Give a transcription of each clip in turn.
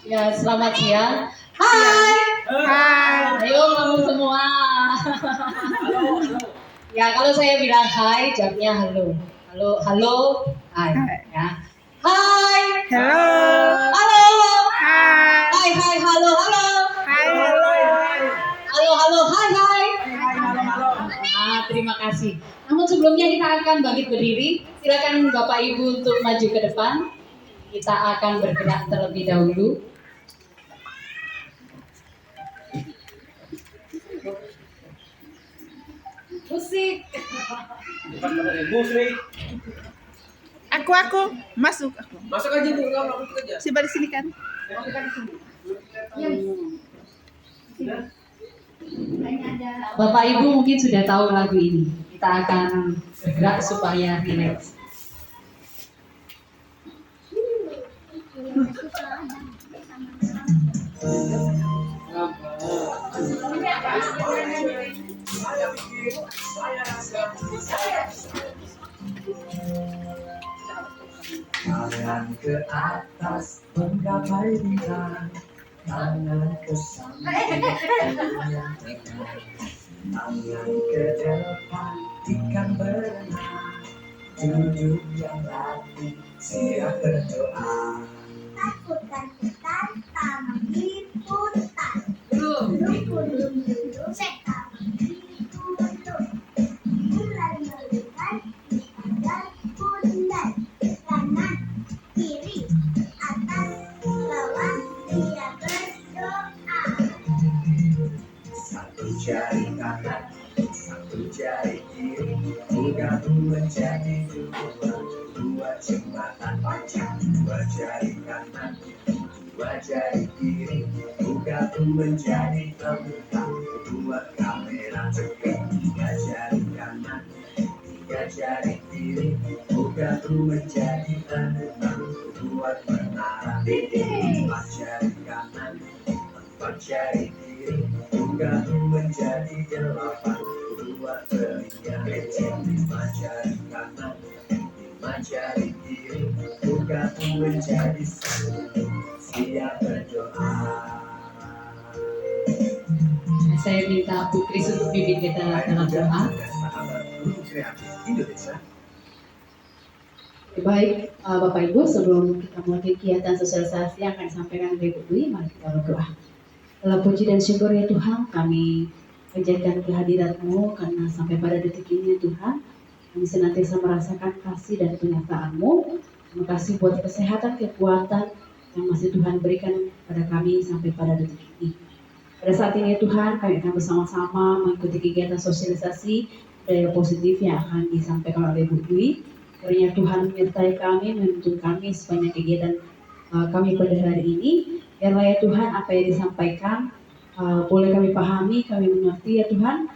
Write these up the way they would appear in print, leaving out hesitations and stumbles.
Ya, selamat siang. Hai. Hai. Ayo ngomong semua. Ya, kalau saya bilang hai, jawabnya halo. Halo, halo, hai. Ya. Hai. Hello. Halo. Hai. Hai, hai, halo, halo. Hai. Halo. Halo, halo, hai, hai. Terima kasih. Namun sebelumnya kita akan bangkit berdiri. Silakan Bapak Ibu untuk maju ke depan. Kita akan bergerak terlebih dahulu. Musik. Aku masuk. Masuk aja Bu, nggak masuk aja. Coba di sini kan. Bapak Ibu mungkin sudah tahu lagu ini. Kita akan bergerak supaya relax. Tangan ke atas menggapai bintang, tangan ke samping yang tenang, tangan ke depan ikan berenang, duduk yang rapi siap berdoa. Takut-takutan taman diputar, duduk taman diputar, mulai melihat di pandang bundar, kanan kiri atas bawah dia berdoa. Satu jari kanan, satu jari kiri, bergabung menjadi dua jembatan panjang. Dua jari kanan, dua jari kiri, bergabung menjadi tembok. Dua kamera cepat, tiga jari kanan, tiga jari kiri, bergabung menjadi tembok. Dua menara, empat jari kanan, empat jari kiri, bergabung menjadi delapan. Dua telinga lecet, lima jari kanan, lima jari kiri, bergabung menjadi satu. Siap berdoa. Saya minta Bu Kris untuk pimpin kita dalam doa. Sahabat Gunung Kreatif Indonesia. Baik, Bapak Ibu, sebelum kita mulai kegiatan sosialisasi yang akan disampaikan oleh Ibu Dwi, mari kita berdoa. Dalam puji dan syukur ya Tuhan, kami menjadikan kehadirat-Mu karena sampai pada detik ini Tuhan, kami senantiasa merasakan kasih dan penyertaan-Mu. Terima kasih buat kesehatan, kekuatan yang masih Tuhan berikan pada kami sampai pada detik ini. Pada saat ini Tuhan, kami akan bersama-sama mengikuti kegiatan sosialisasi budaya positif yang akan disampaikan oleh Ibu Dwi. Kiranya Tuhan menyertai kami, menuntun kami sepanjang kegiatan kami pada hari ini. Biarlah ya Tuhan apa yang disampaikan boleh kami pahami, kami mengerti ya Tuhan.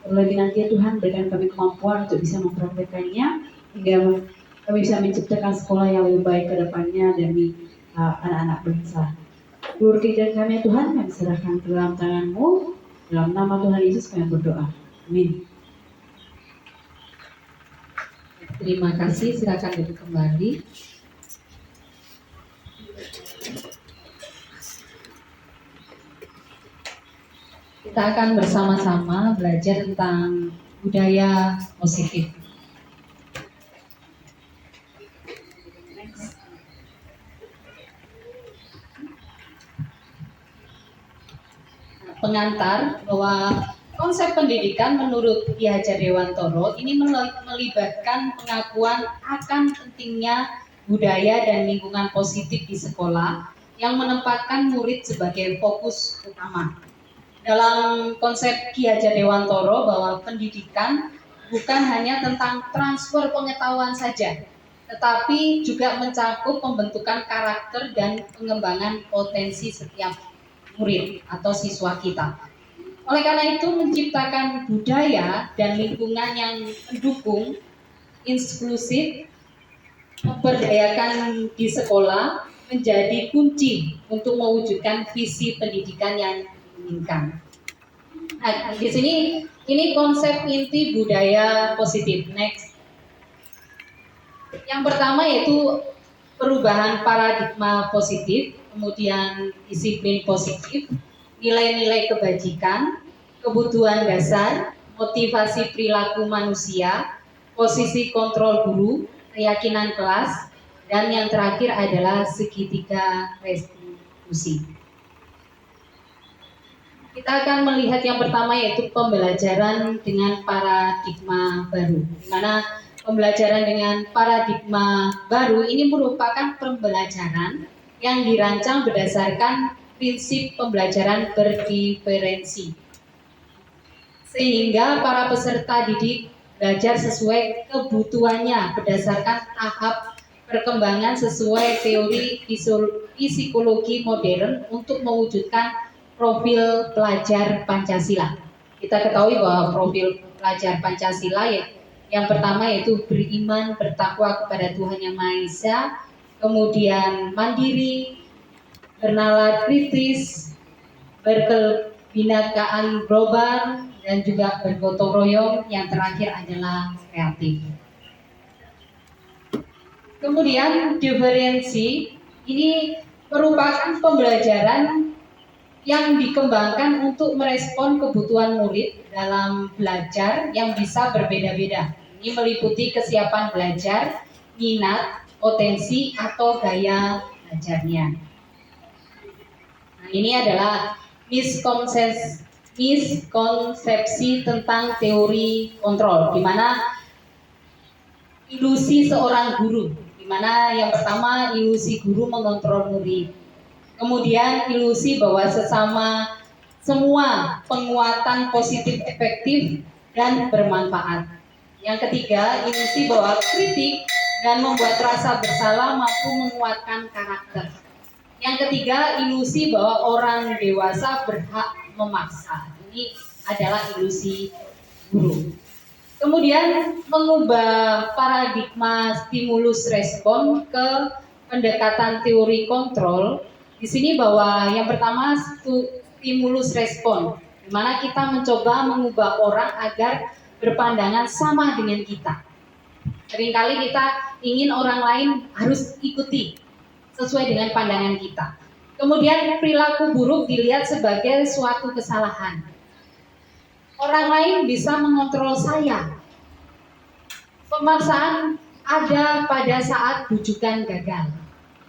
Terlebih nanti ya Tuhan berikan kami kemampuan untuk bisa mempraktekannya hingga kami bisa menciptakan sekolah yang lebih baik ke depannya demi anak-anak bangsa. Seluruh kegiatan kami ya Tuhan kami serahkan ke dalam tangan-Mu. Dalam nama Tuhan Yesus kami berdoa. Amin. Terima kasih, silakan duduk kembali. Kita akan bersama-sama belajar tentang budaya positif. Pengantar bahwa konsep pendidikan menurut Ki Hajar Dewantoro ini melibatkan pengakuan akan pentingnya budaya dan lingkungan positif di sekolah yang menempatkan murid sebagai fokus utama. Dalam konsep Ki Hajar Dewantoro bahwa pendidikan bukan hanya tentang transfer pengetahuan saja, tetapi juga mencakup pembentukan karakter dan pengembangan potensi setiap murid atau siswa kita. Oleh karena itu menciptakan budaya dan lingkungan yang mendukung, inklusif, memberdayakan di sekolah menjadi kunci untuk mewujudkan visi pendidikan yang diinginkan. Nah, di sini ini konsep inti budaya positif. Next. Yang pertama yaitu perubahan paradigma positif. kemudian disiplin positif, nilai-nilai kebajikan, kebutuhan dasar, motivasi perilaku manusia, posisi kontrol guru, keyakinan kelas, dan yang terakhir adalah segitiga restitusi. Kita akan melihat yang pertama yaitu pembelajaran dengan paradigma baru, di mana pembelajaran dengan paradigma baru ini merupakan pembelajaran yang dirancang berdasarkan prinsip pembelajaran berdiferensi, sehingga para peserta didik belajar sesuai kebutuhannya berdasarkan tahap perkembangan sesuai teori psikologi modern untuk mewujudkan profil pelajar Pancasila. Kita ketahui bahwa profil pelajar Pancasila yang pertama yaitu beriman, bertakwa kepada Tuhan Yang Maha Esa, kemudian mandiri, bernalar kritis, berkebinekaan global, dan juga bergotong royong. Yang terakhir adalah kreatif. Kemudian diferensi ini merupakan pembelajaran yang dikembangkan untuk merespon kebutuhan murid dalam belajar yang bisa berbeda-beda. Ini meliputi kesiapan belajar, minat, potensi, atau gaya belajarnya. Nah, ini adalah miskonsepsi tentang teori kontrol, di mana ilusi seorang guru, di mana yang pertama ilusi guru mengontrol murid. Kemudian ilusi bahwa semua penguatan positif efektif dan bermanfaat. Yang ketiga, ilusi bahwa kritik dan membuat rasa bersalah mampu menguatkan karakter. Yang ketiga, ilusi bahwa orang dewasa berhak memaksa. Ini adalah ilusi guru. Kemudian mengubah paradigma stimulus respon ke pendekatan teori kontrol. Di sini bahwa yang pertama stimulus respon, di mana kita mencoba mengubah orang agar berpandangan sama dengan kita. Seringkali kita ingin orang lain harus ikuti sesuai dengan pandangan kita. Kemudian perilaku buruk dilihat sebagai suatu kesalahan. Orang lain bisa mengontrol saya. Pemaksaan ada pada saat bujukan gagal.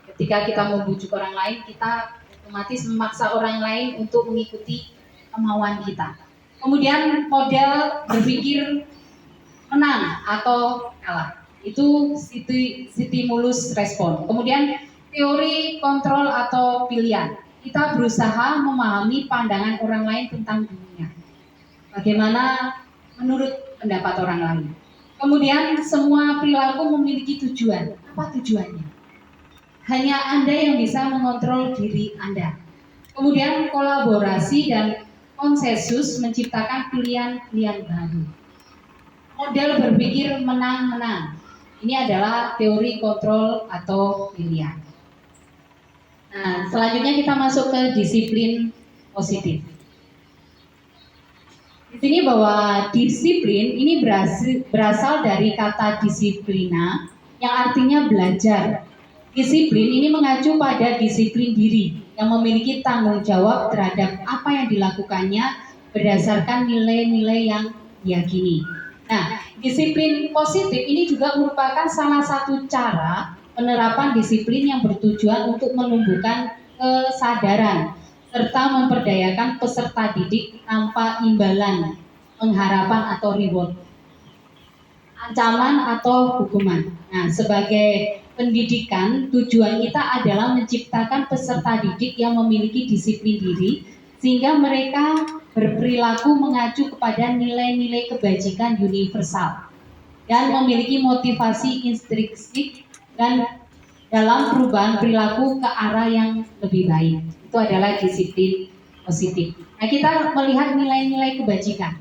Ketika kita membujuk orang lain, kita otomatis memaksa orang lain untuk mengikuti kemauan kita. Kemudian model berpikir menang atau kalah. Itu stimulus respon. Kemudian teori kontrol atau pilihan. Kita berusaha memahami pandangan orang lain tentang dunia. Bagaimana menurut pendapat orang lain. Kemudian semua perilaku memiliki tujuan. Apa tujuannya? Hanya Anda yang bisa mengontrol diri Anda. Kemudian kolaborasi dan konsensus menciptakan pilihan-pilihan baru. Model berpikir menang-menang. Ini adalah teori kontrol atau pilihan. Nah, selanjutnya kita masuk ke disiplin positif. Di sini bahwa disiplin ini berasal dari kata disiplina yang artinya belajar. Disiplin ini mengacu pada disiplin diri yang memiliki tanggung jawab terhadap apa yang dilakukannya berdasarkan nilai-nilai yang diyakini. Nah, disiplin positif ini juga merupakan salah satu cara penerapan disiplin yang bertujuan untuk menumbuhkan kesadaran serta memperdayakan peserta didik tanpa imbalan, pengharapan atau reward, ancaman atau hukuman. Nah, sebagai pendidikan, tujuan kita adalah menciptakan peserta didik yang memiliki disiplin diri sehingga mereka berperilaku mengacu kepada nilai-nilai kebajikan universal dan memiliki motivasi intrinsik dan dalam perubahan perilaku ke arah yang lebih baik. Itu adalah disiplin positif. Nah, kita melihat nilai-nilai kebajikan.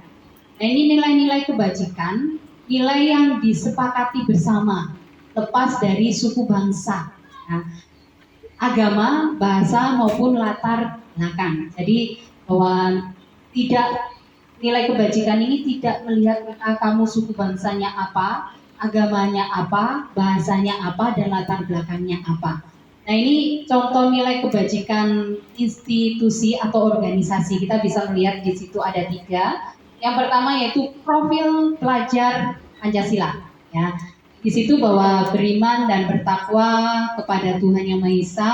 Nah, ini nilai-nilai kebajikan, nilai yang disepakati bersama, lepas dari suku bangsa, nah, agama, bahasa maupun latar belakang. Jadi bahwa nilai kebajikan ini tidak melihat kamu suku bangsanya apa, agamanya apa, bahasanya apa, dan latar belakangnya apa. Nah, ini contoh nilai kebajikan institusi atau organisasi. Kita bisa melihat di situ ada 3. Yang pertama yaitu profil pelajar Pancasila. Ya, di situ bahwa beriman dan bertakwa kepada Tuhan Yang Maha Esa,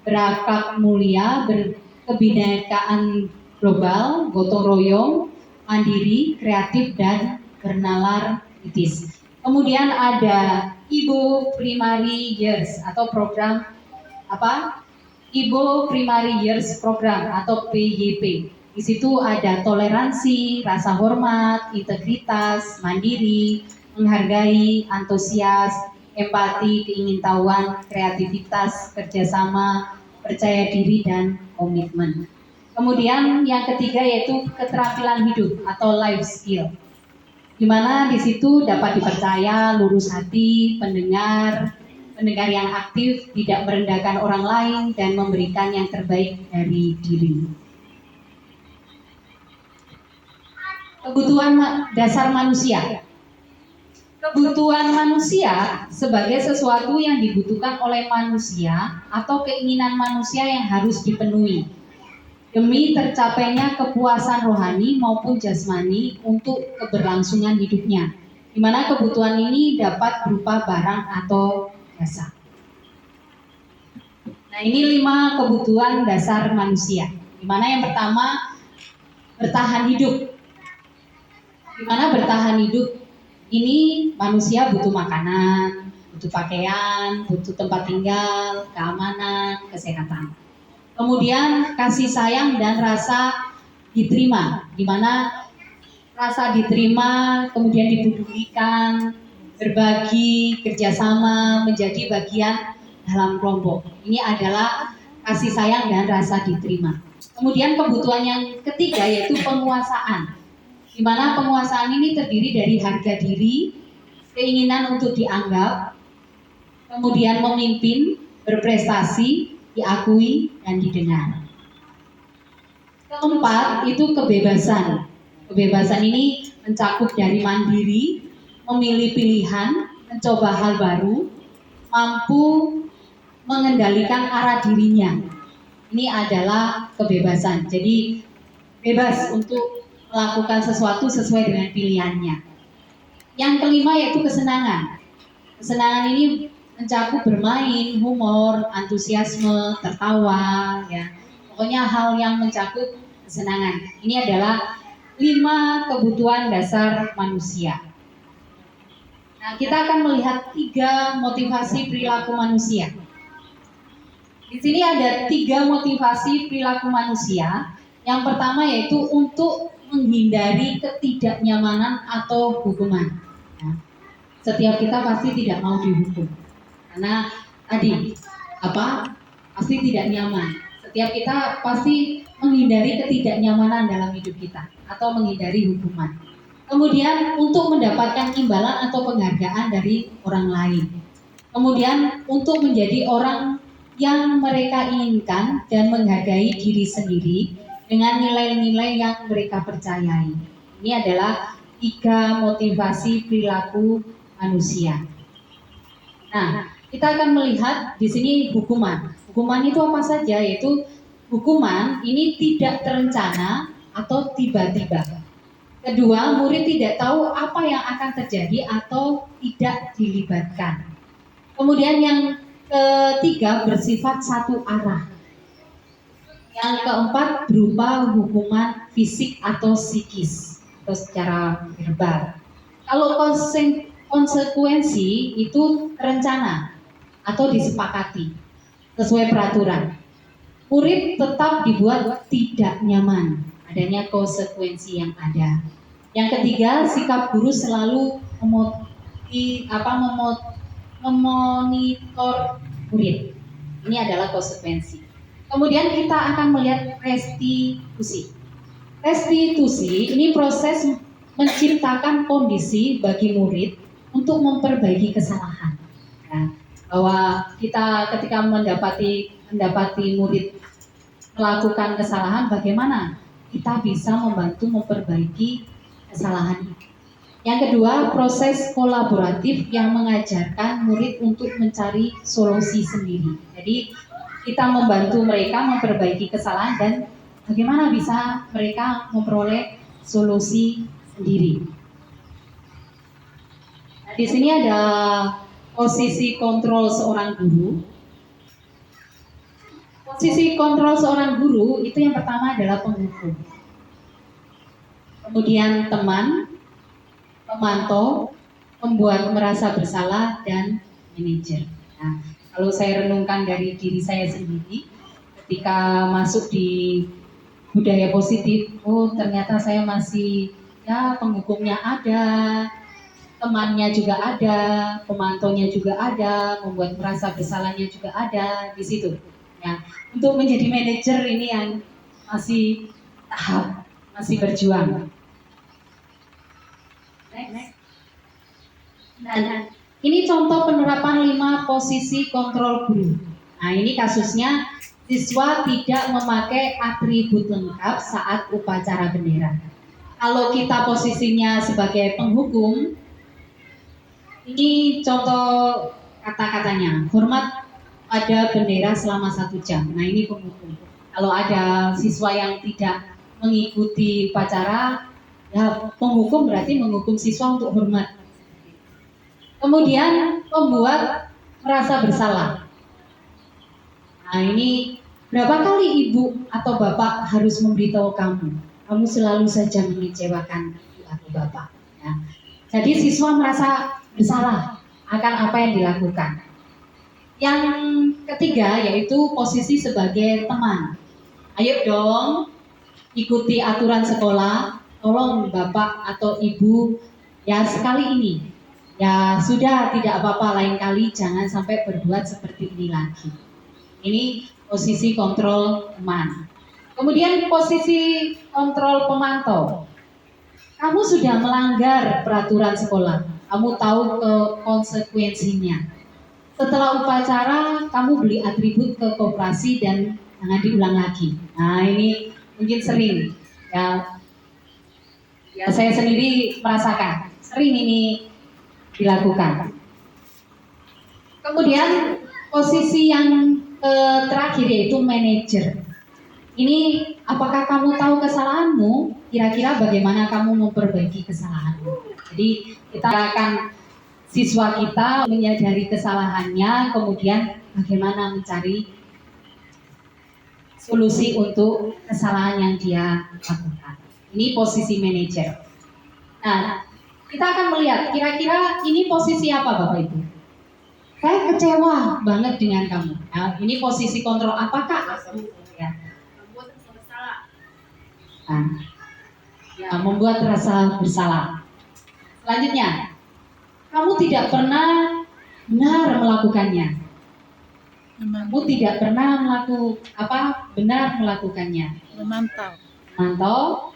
berakhlak mulia, berkebinekaan global, gotong royong, mandiri, kreatif, dan bernalar kritis. Kemudian ada Ibo Primary Years atau program Ibo Primary Years Program atau PYP. Di situ ada toleransi, rasa hormat, integritas, mandiri, menghargai, antusias, empati, keingintahuan, kreativitas, kerjasama, percaya diri, dan komitmen. Kemudian yang ketiga yaitu keterampilan hidup atau life skill, di mana di situ dapat dipercaya, lurus hati, pendengar yang aktif, tidak merendahkan orang lain, dan memberikan yang terbaik dari diri. Kebutuhan dasar manusia. Kebutuhan manusia sebagai sesuatu yang dibutuhkan oleh manusia atau keinginan manusia yang harus dipenuhi demi tercapainya kepuasan rohani maupun jasmani untuk keberlangsungan hidupnya, di mana kebutuhan ini dapat berupa barang atau jasa. Nah, ini 5 kebutuhan dasar manusia, di mana yang pertama bertahan hidup. Di mana bertahan hidup ini manusia butuh makanan, butuh pakaian, butuh tempat tinggal, keamanan, kesehatan. Kemudian kasih sayang dan rasa diterima, di mana rasa diterima, kemudian dipedulikan, berbagi, kerjasama, menjadi bagian dalam kelompok. Ini adalah kasih sayang dan rasa diterima. Kemudian kebutuhan yang ketiga yaitu penguasaan, di mana penguasaan ini terdiri dari harga diri, keinginan untuk dianggap, kemudian memimpin, berprestasi, diakui, dan didengar. Keempat itu kebebasan. Kebebasan ini mencakup dari mandiri, memilih pilihan, mencoba hal baru, mampu mengendalikan arah dirinya. Ini adalah kebebasan. Jadi bebas untuk melakukan sesuatu sesuai dengan pilihannya. Yang kelima yaitu kesenangan. Kesenangan ini mencakup bermain, humor, antusiasme, tertawa, ya. Pokoknya hal yang mencakup kesenangan. Ini adalah 5 kebutuhan dasar manusia. Nah, kita akan melihat 3 motivasi perilaku manusia. Di sini ada 3 motivasi perilaku manusia. Yang pertama yaitu untuk menghindari ketidaknyamanan atau hukuman. Nah, setiap kita pasti tidak mau dihukum. Karena tadi pasti tidak nyaman. Setiap kita pasti menghindari ketidaknyamanan dalam hidup kita atau menghindari hukuman. Kemudian untuk mendapatkan imbalan atau penghargaan dari orang lain. Kemudian untuk menjadi orang yang mereka inginkan dan menghargai diri sendiri dengan nilai-nilai yang mereka percayai. Ini adalah 3 motivasi perilaku manusia. Nah, kita akan melihat di sini hukuman. Hukuman itu apa saja? Yaitu hukuman ini tidak terencana atau tiba-tiba. Kedua, murid tidak tahu apa yang akan terjadi atau tidak dilibatkan. Kemudian yang ketiga bersifat satu arah. Yang keempat berupa hukuman fisik atau psikis atau secara verbal. Kalau konsekuensi itu terencana atau disepakati sesuai peraturan. Murid tetap dibuat tidak nyaman, adanya konsekuensi yang ada. Yang ketiga, sikap guru selalu memonitor murid. Ini adalah konsekuensi. Kemudian kita akan melihat restitusi. Restitusi ini proses menciptakan kondisi bagi murid untuk memperbaiki kesalahan. Nah, bahwa kita ketika mendapati murid melakukan kesalahan, bagaimana kita bisa membantu memperbaiki kesalahan itu. Yang kedua, proses kolaboratif yang mengajarkan murid untuk mencari solusi sendiri. Jadi kita membantu mereka memperbaiki kesalahan dan bagaimana bisa mereka memperoleh solusi sendiri. Nah, di sini ada posisi kontrol seorang guru. Posisi kontrol seorang guru itu yang pertama adalah penghukum. Kemudian teman, pemantau, membuat merasa bersalah, dan manajer. Nah, kalau saya renungkan dari diri saya sendiri, ketika masuk di budaya positif, oh ternyata saya masih ya penghukumnya ada, temannya juga ada, pemantaunya juga ada, membuat merasa bersalahnya juga ada di situ. Ya, untuk menjadi manajer ini yang masih tahap, masih berjuang. Next. Dan ini contoh penerapan 5 posisi kontrol guru. Nah, ini kasusnya siswa tidak memakai atribut lengkap saat upacara bendera. Kalau kita posisinya sebagai penghukum, ini contoh kata-katanya, hormat pada bendera selama 1 jam. Nah, ini penghukum. Kalau ada siswa yang tidak mengikuti upacara, ya penghukum berarti menghukum siswa untuk hormat. Kemudian membuat merasa bersalah. Nah, ini berapa kali ibu atau bapak harus memberitahu kamu selalu saja mengecewakan ibu atau bapak. Ya. Jadi siswa merasa bersalah akan apa yang dilakukan. Yang ketiga yaitu posisi sebagai teman. Ayo dong ikuti aturan sekolah. Tolong bapak atau ibu ya sekali ini. Ya sudah tidak apa-apa, lain kali jangan sampai berbuat seperti ini lagi. Ini posisi kontrol teman. Kemudian posisi kontrol pemantau. Kamu sudah melanggar peraturan sekolah. Kamu tahu konsekuensinya. Setelah upacara kamu beli atribut ke koperasi dan jangan diulang lagi. Nah, ini mungkin sering ya saya sendiri merasakan sering ini dilakukan. Kemudian posisi yang terakhir yaitu manajer. Ini apakah kamu tahu kesalahanmu? Kira-kira bagaimana kamu memperbaiki kesalahanmu? Jadi kita akan siswa kita menyadari kesalahannya, kemudian bagaimana mencari solusi untuk kesalahan yang dia lakukan. Ini posisi manajer. Nah, kita akan melihat kira-kira ini posisi apa Bapak Ibu? Saya kecewa banget dengan kamu. Nah, ini posisi kontrol. Apakah aku ya? Nah, ya, membuat rasa bersalah. Selanjutnya, kamu tidak pernah benar melakukannya. Kamu tidak pernah benar melakukannya. Memantau.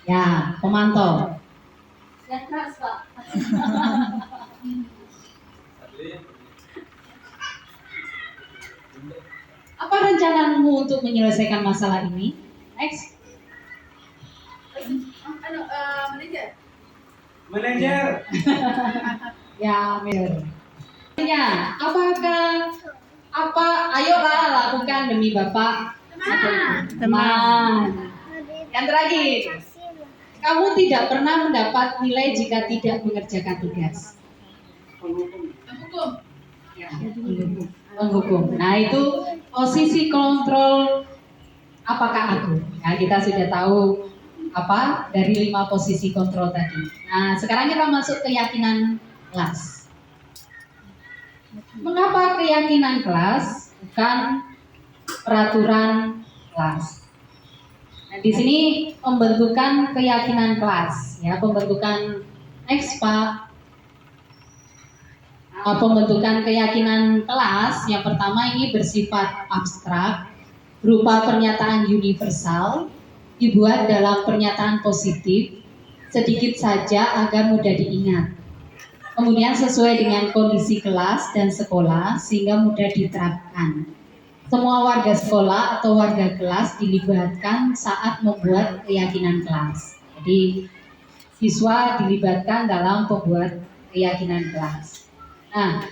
Ya, pemantau. Yang keras, Pak. Apa rencanamu untuk menyelesaikan masalah ini? Next. Manajer. Ya, manajer. Ayolah lakukan demi Bapak. Teman. Yang terakhir. Kamu tidak pernah mendapat nilai jika tidak mengerjakan tugas. Penghukum. Ya, penghukum. Nah, itu posisi kontrol apakah aku. Nah, kita sudah tahu dari 5 posisi kontrol tadi. Nah, sekarang kita masuk keyakinan kelas. Mengapa keyakinan kelas bukan peraturan kelas? Nah, di sini pembentukan keyakinan kelas, ya pembentukan next Pak. Pembentukan keyakinan kelas yang pertama ini bersifat abstrak, berupa pernyataan universal, dibuat dalam pernyataan positif, sedikit saja agar mudah diingat. Kemudian sesuai dengan kondisi kelas dan sekolah sehingga mudah diterapkan. Semua warga sekolah atau warga kelas dilibatkan saat membuat keyakinan kelas. Jadi siswa dilibatkan dalam pembuat keyakinan kelas. Nah,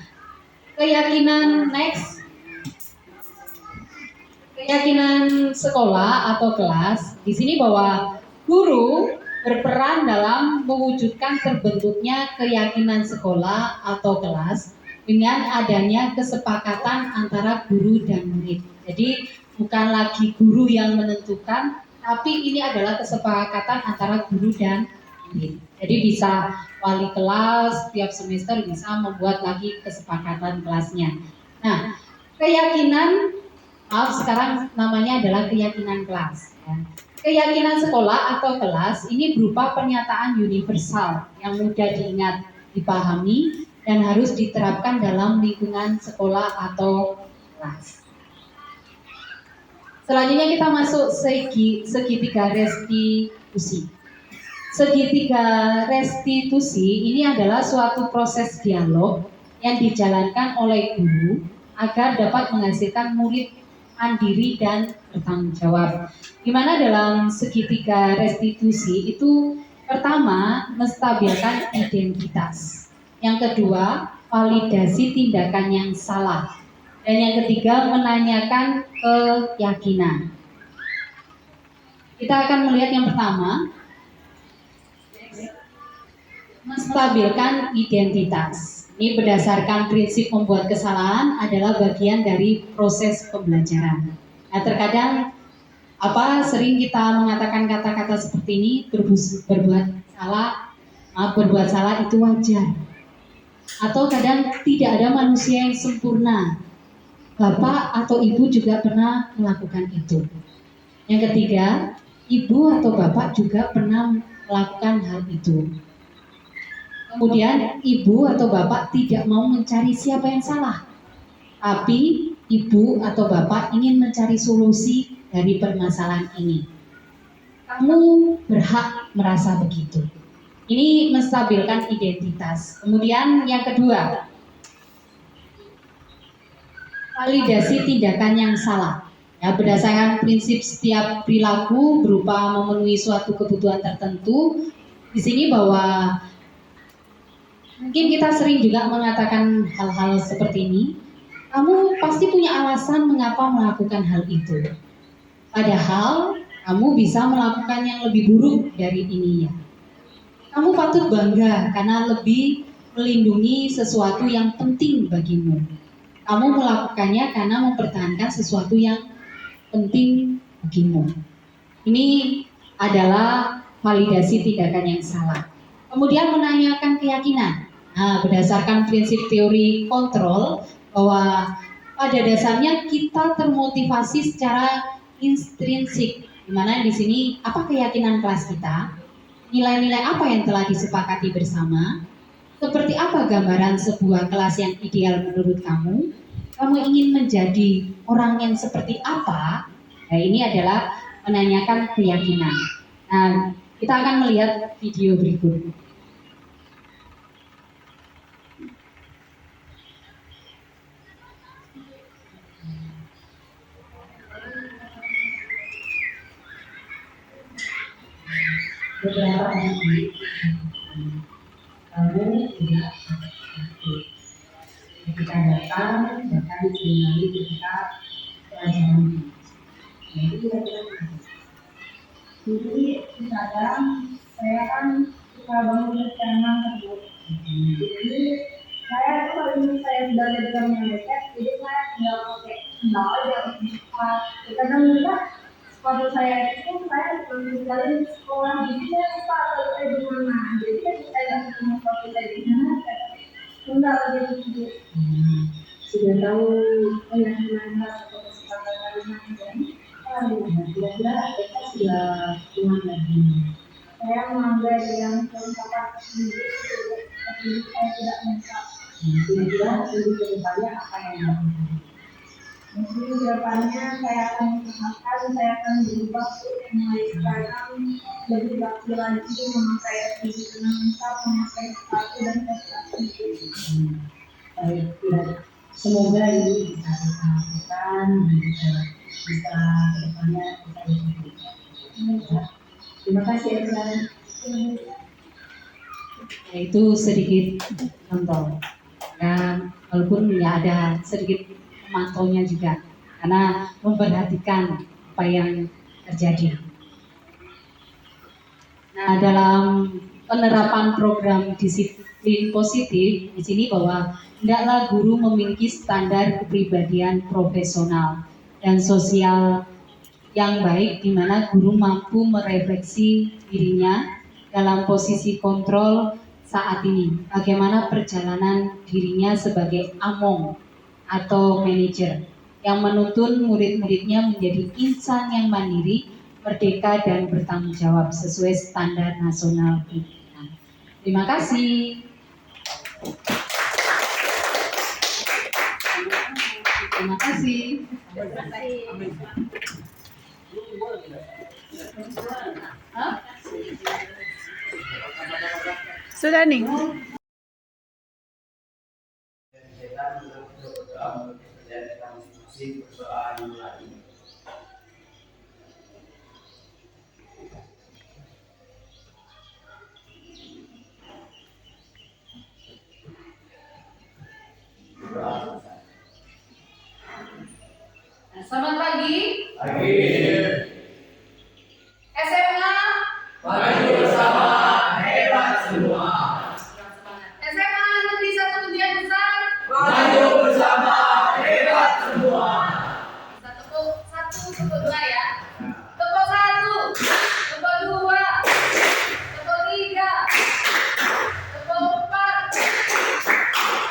keyakinan sekolah atau kelas di sini bahwa guru berperan dalam mewujudkan terbentuknya keyakinan sekolah atau kelas dengan adanya kesepakatan antara guru dan murid. Jadi bukan lagi guru yang menentukan, tapi ini adalah kesepakatan antara guru dan murid. Jadi bisa wali kelas tiap semester bisa membuat lagi kesepakatan kelasnya. Nah, sekarang namanya adalah keyakinan kelas. Ya. Keyakinan sekolah atau kelas ini berupa pernyataan universal yang mudah diingat, dipahami, dan harus diterapkan dalam lingkungan sekolah atau kelas. Selanjutnya kita masuk segitiga restitusi. Segitiga restitusi ini adalah suatu proses dialog yang dijalankan oleh guru agar dapat menghasilkan murid mandiri dan bertanggung jawab. Di mana dalam segitiga restitusi itu pertama menstabilkan identitas, yang kedua validasi tindakan yang salah, dan yang ketiga menanyakan keyakinan. Kita akan melihat yang pertama, menstabilkan identitas. Ini berdasarkan prinsip membuat kesalahan adalah bagian dari proses pembelajaran. Nah, terkadang sering kita mengatakan kata-kata seperti ini, berbuat salah itu wajar. Atau kadang tidak ada manusia yang sempurna. Bapak atau ibu juga pernah melakukan itu. Yang ketiga, ibu atau bapak juga pernah melakukan hal itu. Kemudian ibu atau bapak tidak mau mencari siapa yang salah, tapi ibu atau bapak ingin mencari solusi dari permasalahan ini. Kamu berhak merasa begitu. Ini menstabilkan identitas. Kemudian yang kedua, validasi tindakan yang salah. Ya, berdasarkan prinsip setiap perilaku berupa memenuhi suatu kebutuhan tertentu. Di sini bahwa mungkin kita sering juga mengatakan hal-hal seperti ini. Kamu pasti punya alasan mengapa melakukan hal itu. Padahal kamu bisa melakukan yang lebih buruk dari ini ya. Kamu patut bangga karena lebih melindungi sesuatu yang penting bagimu. Kamu melakukannya karena mempertahankan sesuatu yang penting bagimu. Ini adalah validasi tindakan yang salah. Kemudian menanyakan keyakinan. Nah, berdasarkan prinsip teori kontrol bahwa pada dasarnya kita termotivasi secara intrinsik, di mana di sini apa keyakinan kelas kita, nilai-nilai apa yang telah disepakati bersama, seperti apa gambaran sebuah kelas yang ideal menurut kamu ingin menjadi orang yang seperti apa. Nah, ini adalah menanyakan keyakinan. Nah, kita akan melihat video berikut. Beberapa hari kamu tidak sakit. Ketika datang, bahkan dikenali ketika pelajaran. Jadi kadang saya kan suka bangun karena tersebut. Jadi saya tuh kalau saya sudah ada jam yang dekat, jadi saya tinggal pakai sendal aja untuk kadang juga waktu saya itu saya jalan sekolah jadi saya lupa kalau saya di mana. Jadi saya nggak ketemu waktu saya di sana, saya sendal aja gitu. Sudah tahu keyakinan atau kesepakatan dan kira-kira kita sudah pulang lagi. Saya mengambil yang kesepakatan sendiri, tapi saya tidak bisa. Kira-kira untuk kedepannya apa yang dilakukan? Mungkin kedepannya saya akan usahakan, saya akan berubah mulai sekarang lebih laki lagi memakai kehidupan lengkap, memakai sepatu dan prestasi. Baik, semoga ini bisa kita lakukan dan bisa kedepannya kita bisa. Terima kasih ya. Yaitu sedikit contoh. Dan walaupun ya ada sedikit memantaunya juga, karena memperhatikan apa yang terjadi. Nah, dalam penerapan program disiplin positif di sini bahwa hendaklah guru memiliki standar kepribadian profesional dan sosial yang baik, di mana guru mampu merefleksi dirinya dalam posisi kontrol saat ini, bagaimana perjalanan dirinya sebagai among atau manajer yang menuntun murid-muridnya menjadi insan yang mandiri, merdeka dan bertanggung jawab sesuai standar nasional pendidikan. Terima kasih. Terima kasih. Hah? Sudah nih. Kita berdoa untuk kerjaan kita masing-masing, berdoa dimulai. Nah, selamat pagi. Pagi. SMA. Maju bersama, hebat semua. SMA Negeri 1 Median Besar. Maju bersama, hebat semua. Kita tepuk 1, tepuk 2 ya. Tepuk 1, tepuk 2, tepuk 3, tepuk 4,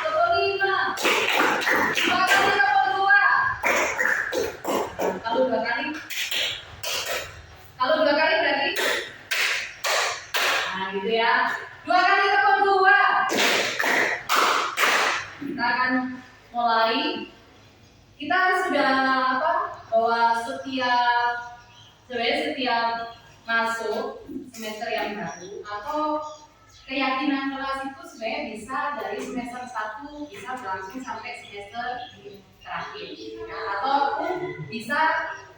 tepuk 5. 2 kali tepuk 2. Kalau 2 kali. Kalau 2 kali berarti. Nah, gitu ya. 2 kali tepuk 2. Kita akan mulai. Kita sudah bahwa setiap masuk semester yang baru atau keyakinan kelas itu sebenarnya bisa dari semester 1 bisa berlangsung sampai semester terakhir ya, ataupun bisa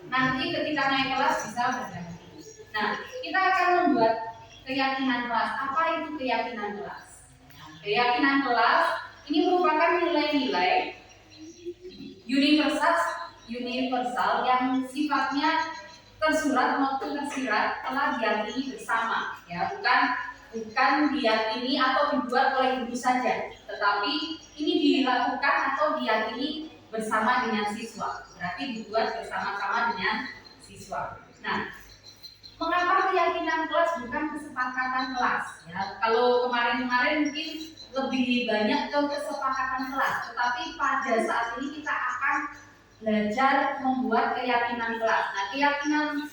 nanti ketika naik kelas bisa berganti. Nah, kita akan membuat keyakinan kelas. Apa itu keyakinan kelas? Keyakinan kelas ini merupakan nilai-nilai universal yang sifatnya tersurat maupun tersirat telah diyakini bersama, ya, bukan diyakini atau dibuat oleh guru saja, tetapi ini dilakukan atau diyakini bersama dengan siswa, berarti dibuat bersama-sama dengan siswa. Nah, mengapa keyakinan kelas bukan kesepakatan kelas? Ya, kalau kemarin-kemarin mungkin lebih banyak ke kesepakatan kelas, tetapi pada saat ini kita akan belajar membuat keyakinan kelas. Nah, keyakinan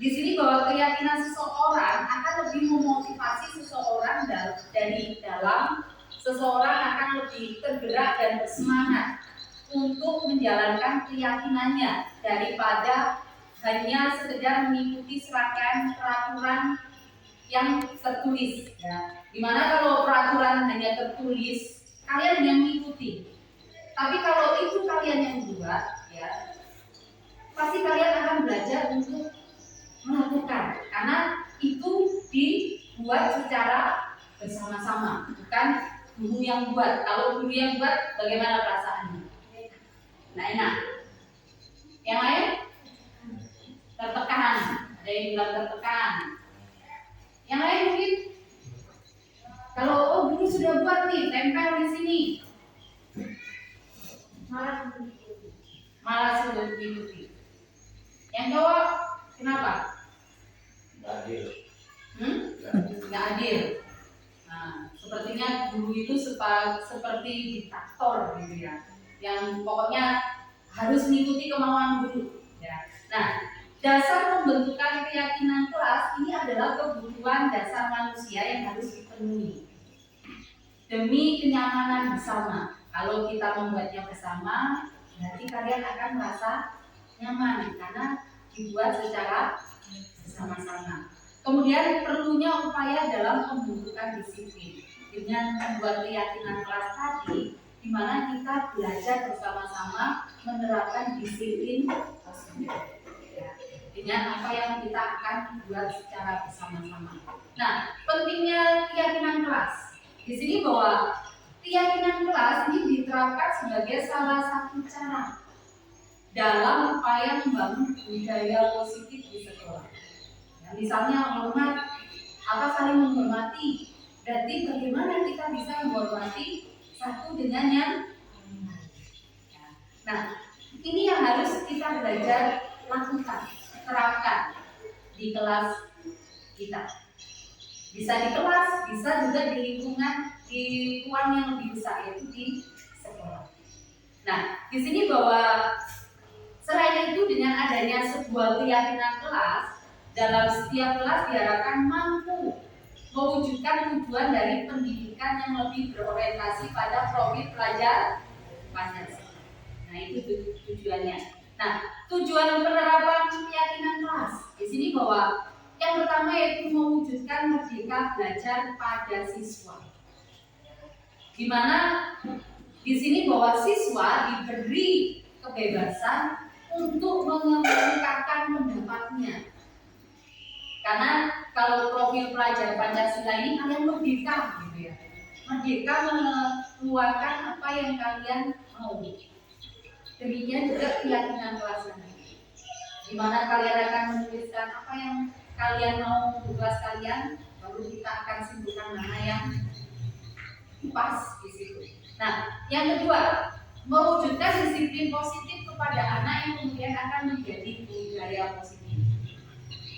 di sini bahwa keyakinan seseorang akan lebih memotivasi seseorang dari dalam seseorang akan lebih tergerak dan bersemangat untuk menjalankan keyakinannya daripada hanya sekedar mengikuti serangkaian peraturan yang tertulis. Ya. Dimana kalau peraturan hanya tertulis, kalian hanya mengikuti. Tapi kalau itu kalian yang buat, ya, pasti kalian akan belajar untuk melakukan, karena itu dibuat secara bersama-sama, bukan guru yang buat. Kalau guru yang buat, bagaimana perasaannya? Nah, enak. Yang lain? Tertekan. Ada yang bilang tertekan. Yang lain mungkin? Kalau guru sudah buat nih, tempel di sini. Malah sudah diikuti. Yang jawab, kenapa? Nggak adil. Nggak adil. Nah, sepertinya guru itu seperti diktator gitu ya, yang pokoknya harus mengikuti kemauan guru. Ya. Nah, dasar pembentukan keyakinan kelas ini adalah kebutuhan dasar manusia yang harus dipenuhi demi kenyamanan bersama. Kalau kita membuatnya bersama, berarti kalian akan merasa nyaman karena dibuat secara bersama-sama. Kemudian perlunya upaya dalam pembentukan disiplin dengan membuat keyakinan kelas tadi, di mana kita belajar bersama-sama menerapkan disiplin tersebut. Ya. dengan apa yang kita akan buat secara bersama-sama. Nah, pentingnya keyakinan kelas. Di sini bahwa keyakinan kelas ini diterapkan sebagai salah satu cara dalam upaya membangun budaya positif di sekolah. Nah, misalnya hormat, apa saling menghormati. Berarti bagaimana kita bisa menghormati satu dengan yang lain. Nah, ini yang harus kita belajar lakukan, terapkan di kelas kita. Bisa di kelas, bisa juga di lingkungan, di ruang yang lebih besar, yaitu di sekolah. Nah, di sini bahwa selain itu dengan adanya sebuah keyakinan kelas, dalam setiap kelas diharapkan mampu mewujudkan tujuan dari pendidikan yang lebih berorientasi pada profil pelajar Pancasila. Nah, itu tujuannya. Nah, tujuan penerapan keyakinan kelas di sini bahwa yang pertama yaitu mewujudkan merdeka belajar pada siswa. Di mana di sini bahwa siswa diberi kebebasan untuk mengungkapkan pendapatnya. Karena kalau profil pelajar Pancasila ini kalian merdeka gitu ya. Merdeka mengeluarkan apa yang kalian mau. Demikian juga keyakinan kelas nanti. Di mana kalian akan menuliskan apa yang kalian mau di kelas kalian, baru kita akan simpulkan mana yang pas di situ. Nah, yang kedua, mewujudkan disiplin positif kepada anak yang kemudian akan menjadi budaya positif.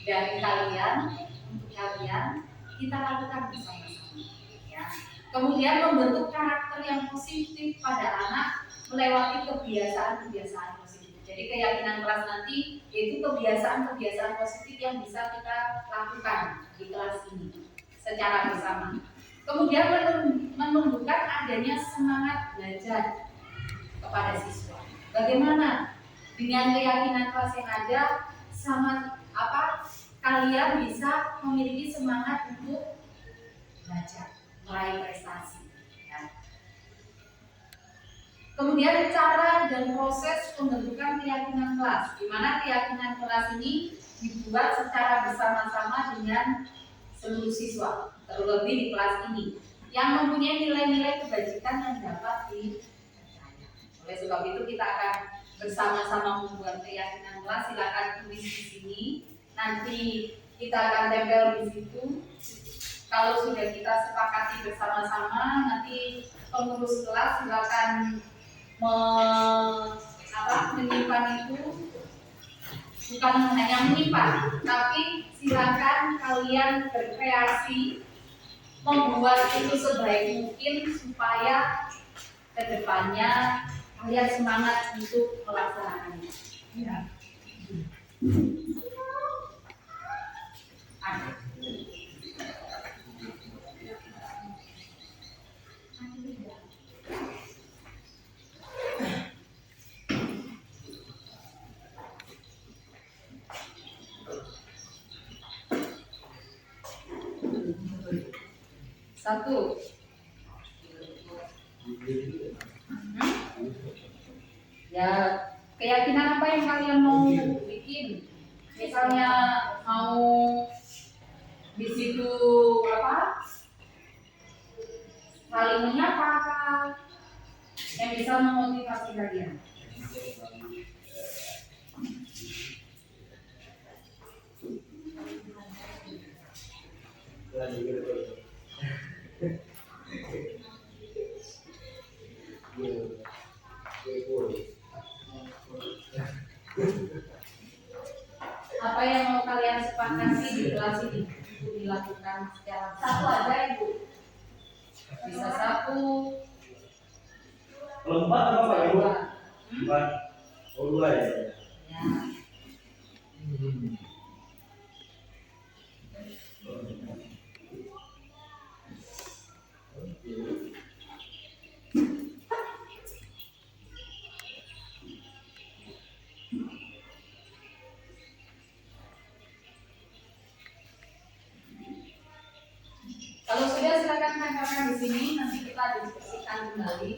Dari kalian, untuk kalian, kita lakukan bersama-sama. Ya. Kemudian membentuk karakter yang positif pada anak melewati kebiasaan-kebiasaan positif. Jadi keyakinan kelas nanti yaitu kebiasaan-kebiasaan positif yang bisa kita lakukan di kelas ini secara bersama. Kemudian menumbuhkan adanya semangat belajar kepada siswa. Bagaimana dengan keyakinan kelas yang ada sama kalian bisa memiliki semangat untuk belajar, meraih prestasi. Ya. Kemudian cara dan proses pembentukan keyakinan kelas, di mana keyakinan kelas ini dibuat secara bersama-sama dengan seluruh siswa, terlebih di kelas ini, yang mempunyai nilai-nilai kebajikan yang dapat dipercaya. Oleh sebab itu kita akan bersama-sama membuat keyakinan kelas. Silakan tulis di sini. Nanti kita akan tempel di situ. Kalau sudah kita sepakati bersama-sama, nanti pengurus kelas silakan menyimpan itu. Bukan hanya menyimpan, tapi silakan kalian berkreasi membuat itu sebaik mungkin supaya kedepannya kalian semangat untuk melaksanakannya. Ya. Satu. Ya, keyakinan apa yang kalian mau bikin? Misalnya mau di situ saling menyapa yang bisa memotivasi kalian. Apa yang mau kalian sepakati di kelas ini untuk dilakukan secara satu aja ibu, bisa satu, Empat apa ibu? Empat, dua ya. Ya. Kalau sudah silakan tempelkan di sini, nanti kita diskusikan kembali.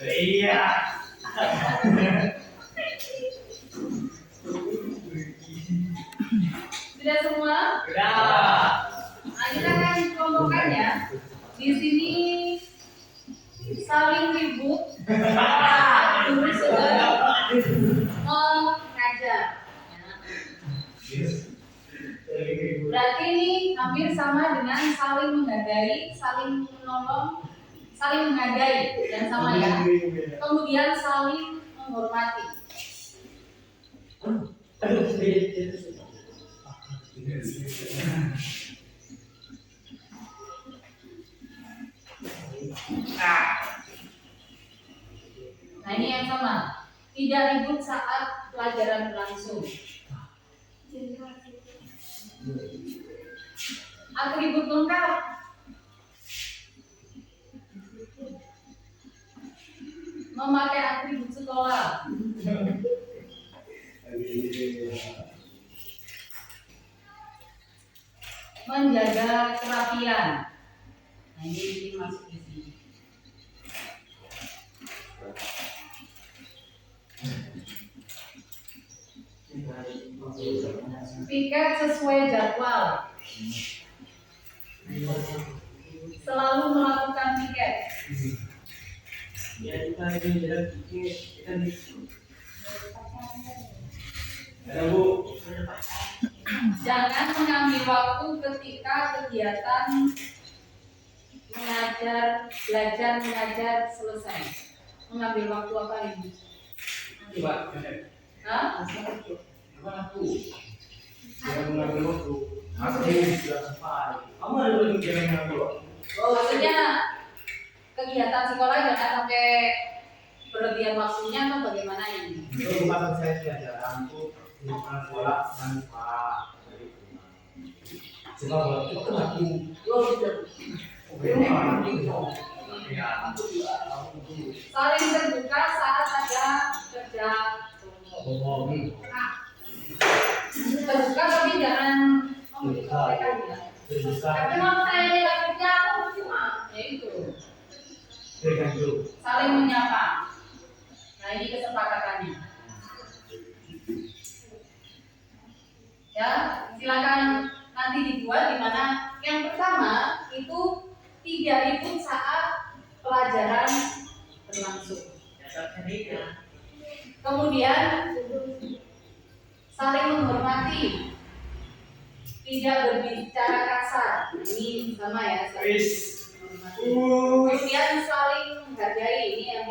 Iya. Sudah semua? Udah. Nah, kita akan kelompokkan ya. Di sini saling ribut, guru sudah mengajar. Ya. Berarti ini hampir sama dengan saling menghargai, saling menolong, saling menghargai, dan sama ya. Kemudian saling menghormati. Nah ini yang sama. Tidak ribut saat pelajaran berlangsung. Atribut lengkap. Memakai atribut sekolah. Menjaga kerapian. Nah ini masuk di sini. Piket sesuai jadwal. Selalu melakukan piket. Jangan mengambil waktu ketika kegiatan belajar mengajar selesai. Mengambil waktu apa ini? Hah? Maksudnya kegiatan sekolah jangan sampai berlebihan waktunya atau bagaimana ini? Saling terbuka saat ada kerja kelompok. Terbuka tapi jangan membicarkan ya. Tapi mau saya tidak kerja aku cuma ya itu. Saling menyapa. Nah ini kesepakatannya. Ya silakan nanti dibuat di mana yang pertama itu tidak ribut saat pelajaran berlangsung. Kemudian saling menghormati, tidak berbicara kasar. Ini sama ya. Kemudian saling menghargai. Ini yang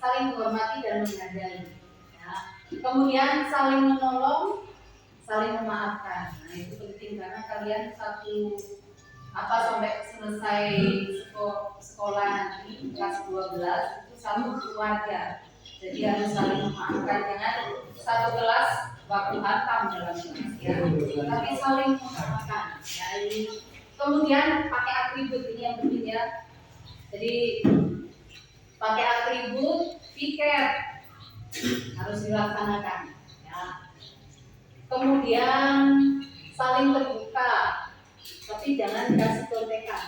saling menghormati dan menghargai. Ya. Kemudian saling menolong, saling memaafkan. Nah itu penting karena kalian sampai selesai sekolah nanti kelas 12 itu satu keluarga. Jadi harus saling memaafkan, jangan satu kelas waktu hantam dalam kelas ya. Tapi saling memaafkan. Ya, ini. Kemudian pakai atribut ini yang penting ya. Jadi pakai atribut piket harus dilaksanakan. Ya. Kemudian saling terbuka, tapi jangan kasih contekan.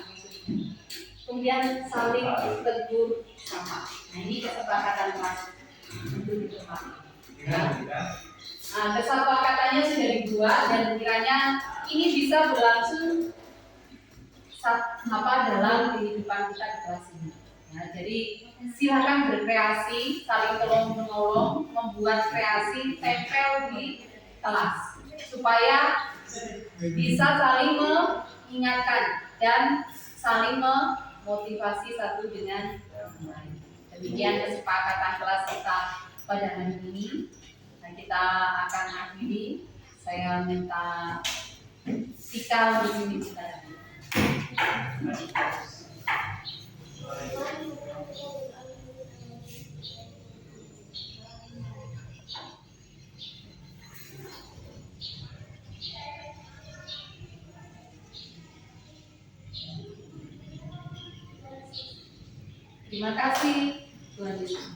Kemudian saling tegur sama. Nah ini kesepakatan kelas untuk dipahami. Nah kesepakatannya sudah dibuat dan kiranya ini bisa berlangsung dalam kehidupan kita di kelas ini. Ya, jadi silakan berkreasi, saling tolong menolong, membuat kreasi tempel di kelas supaya bisa saling mengingatkan dan saling memotivasi satu dengan yang lain. Demikian kesepakatan kelas kita pada hari ini. Nah, kita akan akhiri. Saya minta sikap di sini kita. Terima kasih Tuhan Yesus.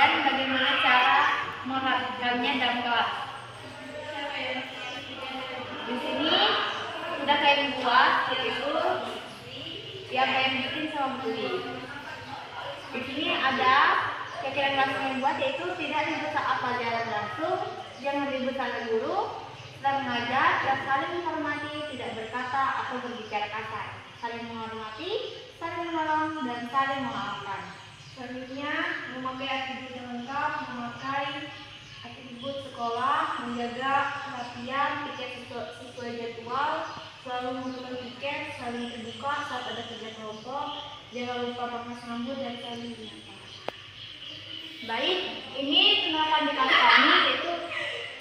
dan bagaimana cara melakukannya dalam kelas. Di sini sudah kalian buat, yaitu yang kalian bikin sama Budi. Di sini ada kegiatan kelas kalian buat, yaitu tidak ribut saat pelajaran langsung, jangan ribut sama guru, sedang mengajar, dan saling menghormati, tidak berkata atau berbicara kasar, saling menghormati, saling menolong, dan saling memaafkan. Selanjutnya, memakai atribut yang lengkap, memakai atribut sekolah, menjaga perhatian, tiket sesuai jadwal, selalu menentukan tiket, saling terbuka saat ada kerja kelompok, jangan lupa pakai sambut dan saling menyapa. Baik, ini penerapan di kelas kami, yaitu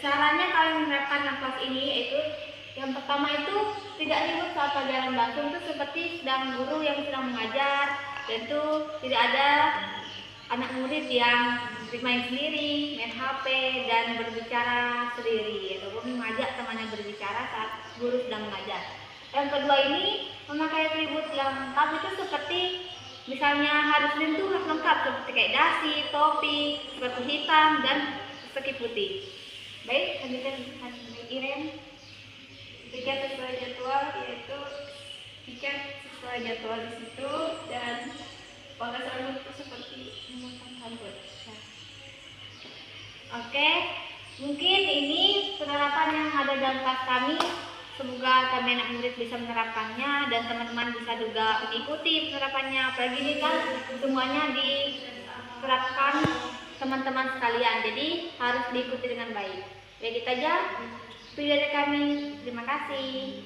caranya kalian menerapkan kelas ini, yaitu yang pertama itu tidak ribut saat pelajaran langsung, itu seperti sedang guru yang sedang mengajar, dan itu tidak ada anak murid yang bermain sendiri, main HP, dan berbicara sendiri, ataupun mengajak temannya berbicara saat guru sedang mengajar. Yang kedua ini, memakai atribut yang lengkap itu seperti misalnya harus lengkap seperti kayak dasi, topi, sepatu hitam, dan kaki putih. Baik, lanjutkan Iren. Tiket sesuai jadwal, yaitu tiket sesuai jadwal di situ, dan pakai sambut itu seperti memasang sambut. Nah. Oke, mungkin ini penerapan yang ada dalam kelas kami. Semoga kami anak murid bisa menerapkannya dan teman-teman bisa juga mengikuti penerapannya. Apalagi ini kan semuanya diterapkan teman-teman sekalian, jadi harus diikuti dengan baik. Baik, itu aja video dari kami. Terima kasih.